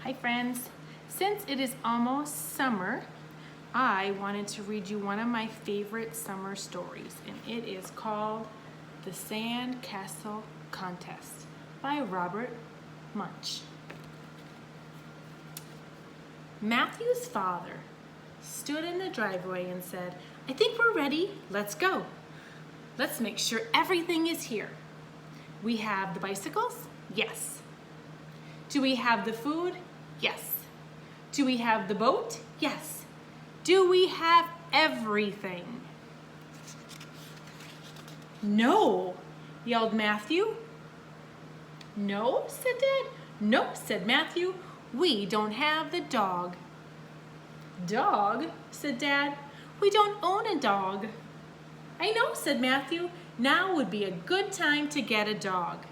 Hi friends. Since it is almost summer, I wanted to read you one of my favorite summer stories, and it is called The Sand Castle Contest by Robert Munsch. Matthew's father stood in the driveway and said, "I think we're ready, let's go. Let's make sure everything is here. We have the bicycles? Yes. Do we have the food? Yes. Do we have the boat? Yes. Do we have everything?" "No," yelled Matthew. "No," said Dad. "No," said Matthew. "We don't have the dog." "Dog?" said Dad. "We don't own a dog." "I know," said Matthew. "Now would be a good time to get a dog."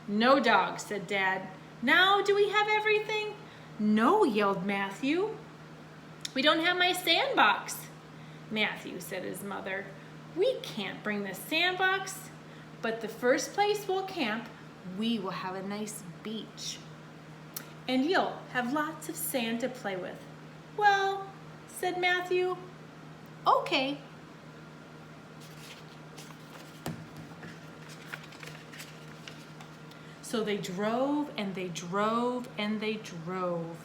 "No dog," said Dad. "Now do we have everything?" "No," yelled Matthew. "We don't have my sandbox." "Matthew," said his mother, "we can't bring the sandbox, but the first place we'll camp, we will have a nice beach. And you'll have lots of sand to play with." "Well," said Matthew, "okay." So they drove and they drove and they drove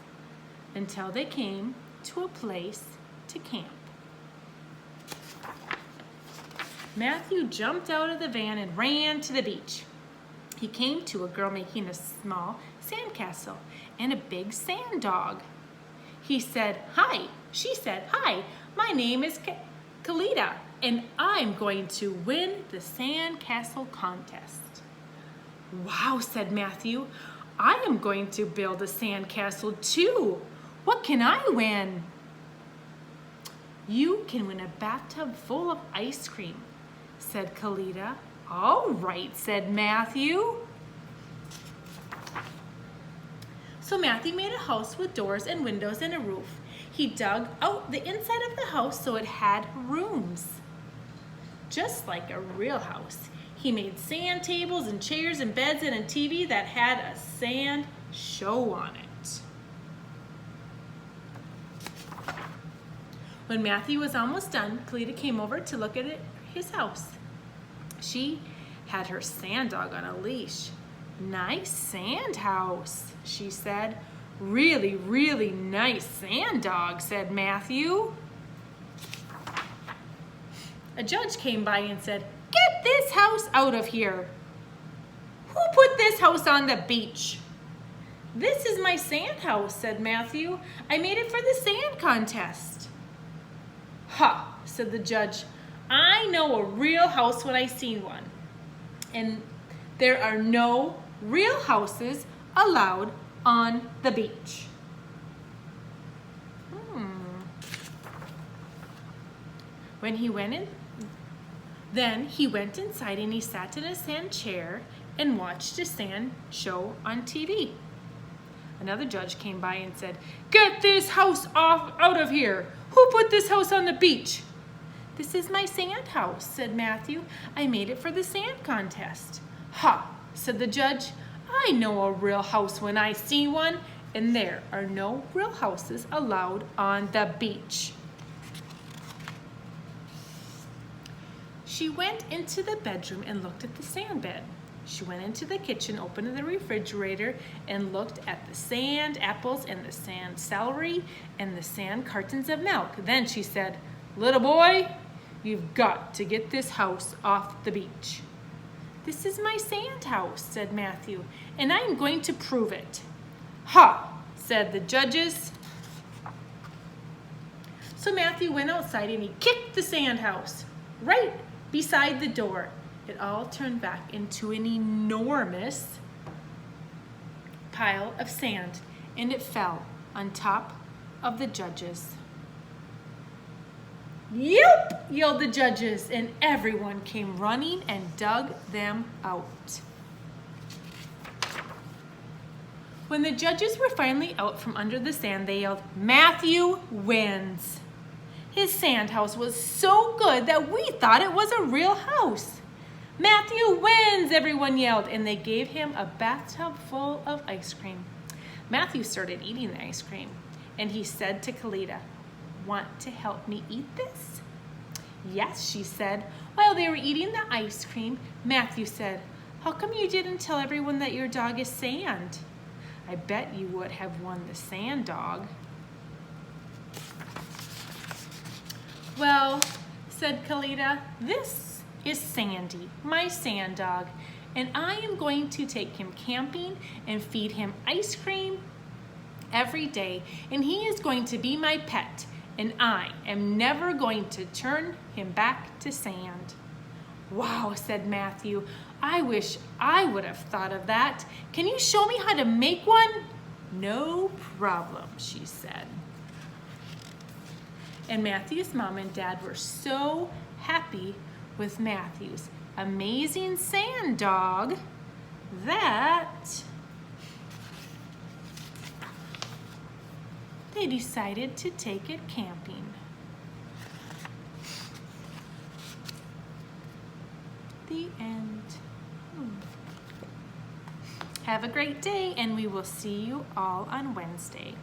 until they came to a place to camp. Matthew jumped out of the van and ran to the beach. He came to a girl making a small sandcastle and a big sand dog. He said, "Hi." She said, "Hi, my name is Kalita, and I'm going to win the sandcastle contest." "Wow," said Matthew, "I am going to build a sandcastle too. What can I win?" "You can win a bathtub full of ice cream," said Kalita. "All right," said Matthew. So Matthew made a house with doors and windows and a roof. He dug out the inside of the house so it had rooms, just like a real house. He made sand tables and chairs and beds and a TV that had a sand show on it. When Matthew was almost done, Kalita came over to look at his house. She had her sand dog on a leash. "Nice sand house," she said. "Really, really nice sand dog," said Matthew. A judge came by and said, "Get this house out of here. Who put this house on the beach?" "This is my sand house," said Matthew. "I made it for the sand contest." "Ha," said the judge. "I know a real house when I see one. And there are no real houses allowed on the beach." Then he went inside and he sat in a sand chair and watched a sand show on TV. Another judge came by and said, "Get this house out of here. Who put this house on the beach?" "This is my sand house," said Matthew. "I made it for the sand contest." "Ha," said the judge. "I know a real house when I see one, and there are no real houses allowed on the beach." She went into the bedroom and looked at the sand bed. She went into the kitchen, opened the refrigerator, and looked at the sand apples and the sand celery and the sand cartons of milk. Then she said, "Little boy, you've got to get this house off the beach." "This is my sand house," said Matthew, "and I'm going to prove it." "Ha," said the judges. So Matthew went outside and he kicked the sand house right beside the door. It all turned back into an enormous pile of sand, and it fell on top of the judges. "Yelp!" yelled the judges, and everyone came running and dug them out. When the judges were finally out from under the sand, they yelled, "Matthew wins. His sand house was so good that we thought it was a real house." "Matthew wins," everyone yelled, and they gave him a bathtub full of ice cream. Matthew started eating the ice cream, and he said to Kalita, "Want to help me eat this?" "Yes," she said. While they were eating the ice cream, Matthew said, "How come you didn't tell everyone that your dog is Sand? I bet you would have won the sand dog." "Well," said Kalita, "this is Sandy, my sand dog, and I am going to take him camping and feed him ice cream every day, and he is going to be my pet, and I am never going to turn him back to sand." "Wow," said Matthew, "I wish I would have thought of that. Can you show me how to make one?" "No problem," she said. And Matthew's mom and dad were so happy with Matthew's amazing sand dog that they decided to take it camping. The end. Have a great day, and we will see you all on Wednesday.